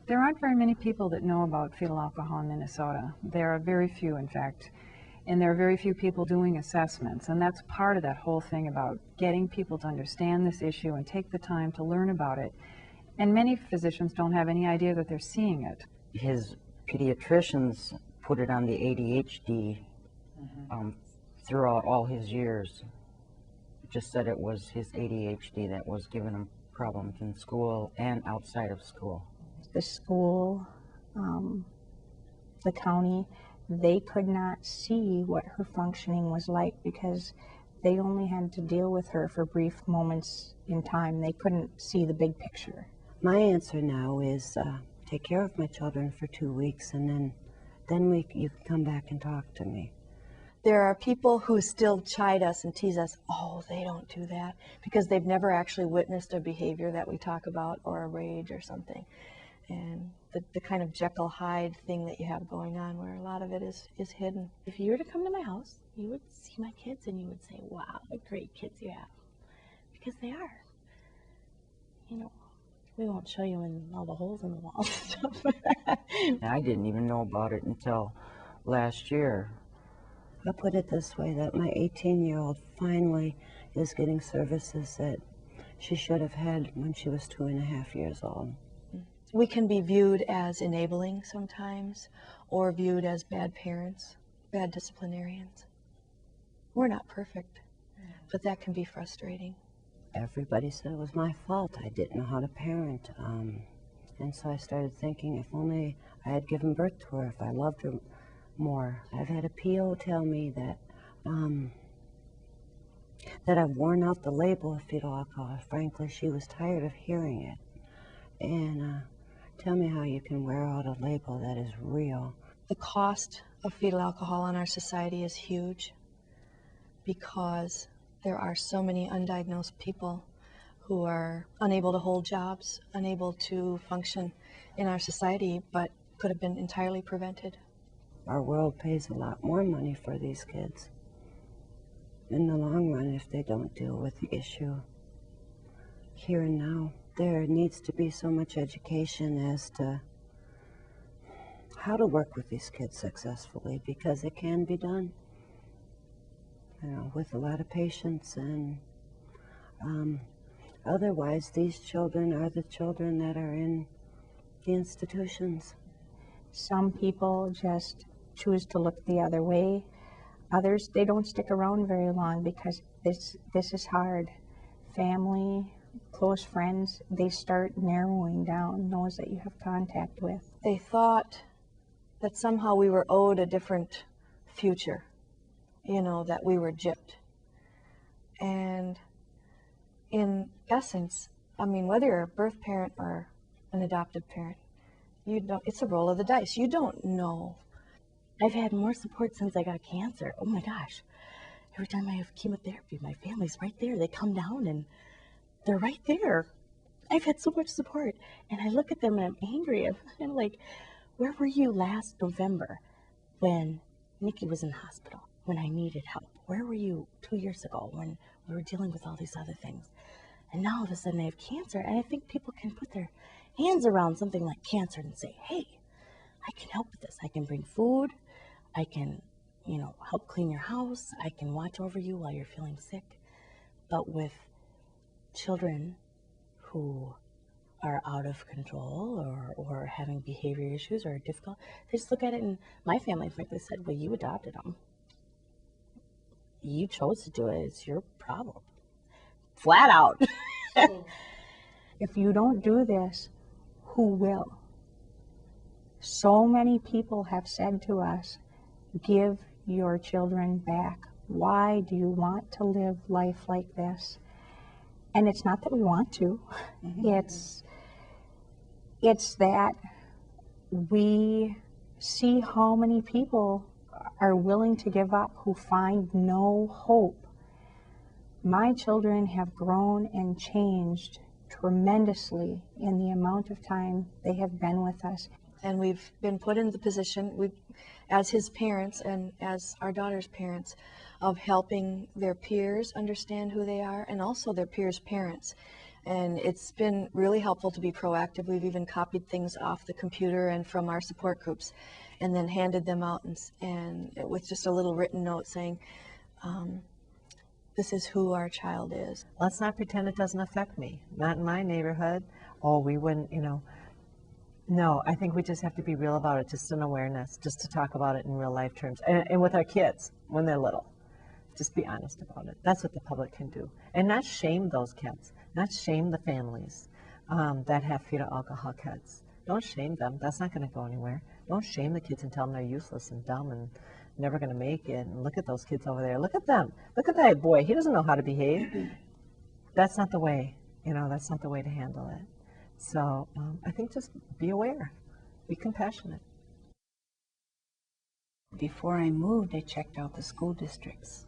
There aren't very many people that know about fetal alcohol in Minnesota. There are very few, in fact, and there are very few people doing assessments, and that's part of that whole thing about getting people to understand this issue and take the time to learn about it. And many physicians don't have any idea that they're seeing it. His pediatricians put it on the ADHD throughout all his years. Just said it was his ADHD that was giving him problems in school and outside of school. The school, the county, they could not see what her functioning was like because they only had to deal with her for brief moments in time. They couldn't see the big picture. My answer now is take care of my children for 2 weeks, and then you can come back and talk to me. There are people who still chide us and tease us, oh, they don't do that, because they've never actually witnessed a behavior that we talk about or a rage or something. And the kind of Jekyll Hyde thing that you have going on where a lot of it is hidden. If you were to come to my house, you would see my kids and you would say, wow, what great kids you have. Because they are. You know, we won't show you in all the holes in the walls and stuff. I didn't even know about it until last year. I'll put it this way, that my 18-year-old finally is getting services that she should have had when she was 2.5 years old. We can be viewed as enabling sometimes, or viewed as bad parents, bad disciplinarians. We're not perfect, but that can be frustrating. Everybody said it was my fault. I didn't know how to parent. And so I started thinking, if only I had given birth to her, if I loved her more. I've had a PO tell me that that I've worn out the label of fetal alcohol. Frankly, she was tired of hearing it. And tell me how you can wear out a label that is real. The cost of fetal alcohol in our society is huge because there are so many undiagnosed people who are unable to hold jobs, unable to function in our society, but could have been entirely prevented. Our world pays a lot more money for these kids in the long run if they don't deal with the issue here and now. There needs to be so much education as to how to work with these kids successfully, because it can be done, you know, with a lot of patience. And otherwise, these children are the children that are in the institutions. Some people just choose to look the other way. Others, they don't stick around very long because this is hard. Family, close friends, they start narrowing down those that you have contact with. They thought that somehow we were owed a different future, you know, that we were gypped. And in essence, I mean, whether you're a birth parent or an adoptive parent, you don't, it's a roll of the dice. You don't know. I've had more support since I got cancer. Oh my gosh. Every time I have chemotherapy, my family's right there. They come down and they're right there. I've had so much support. And I look at them and I'm angry. I'm like, where were you last November when Nikki was in the hospital, when I needed help? Where were you 2 years ago when we were dealing with all these other things? And now all of a sudden I have cancer. And I think people can put their hands around something like cancer and say, hey, I can help with this. I can bring food. I can, you know, help clean your house. I can watch over you while you're feeling sick. But with children who are out of control or having behavior issues or are difficult, they just look at it, and my family frankly said, well, you adopted them. You chose to do it. It's your problem. Flat out. If you don't do this, who will? So many people have said to us, give your children back. Why do you want to live life like this? And it's not that we want to. It's that we see how many people are willing to give up, who find no hope. My children have grown and changed tremendously in the amount of time they have been with us. And we've been put in the position, as his parents and as our daughter's parents, of helping their peers understand who they are, and also their peers' parents. And it's been really helpful to be proactive. We've even copied things off the computer and from our support groups and then handed them out and with just a little written note saying, this is who our child is. Let's not pretend it doesn't affect me. Not in my neighborhood. Oh, we wouldn't, you know. No, I think we just have to be real about it, just an awareness, just to talk about it in real life terms. And with our kids, when they're little, just be honest about it. That's what the public can do. And not shame those kids, not shame the families that have fetal alcohol kids. Don't shame them. That's not going to go anywhere. Don't shame the kids and tell them they're useless and dumb and never going to make it. And look at those kids over there. Look at them. Look at that boy. He doesn't know how to behave. That's not the way, you know, that's not the way to handle it. So I think just be aware, be compassionate. Before I moved, I checked out the school districts.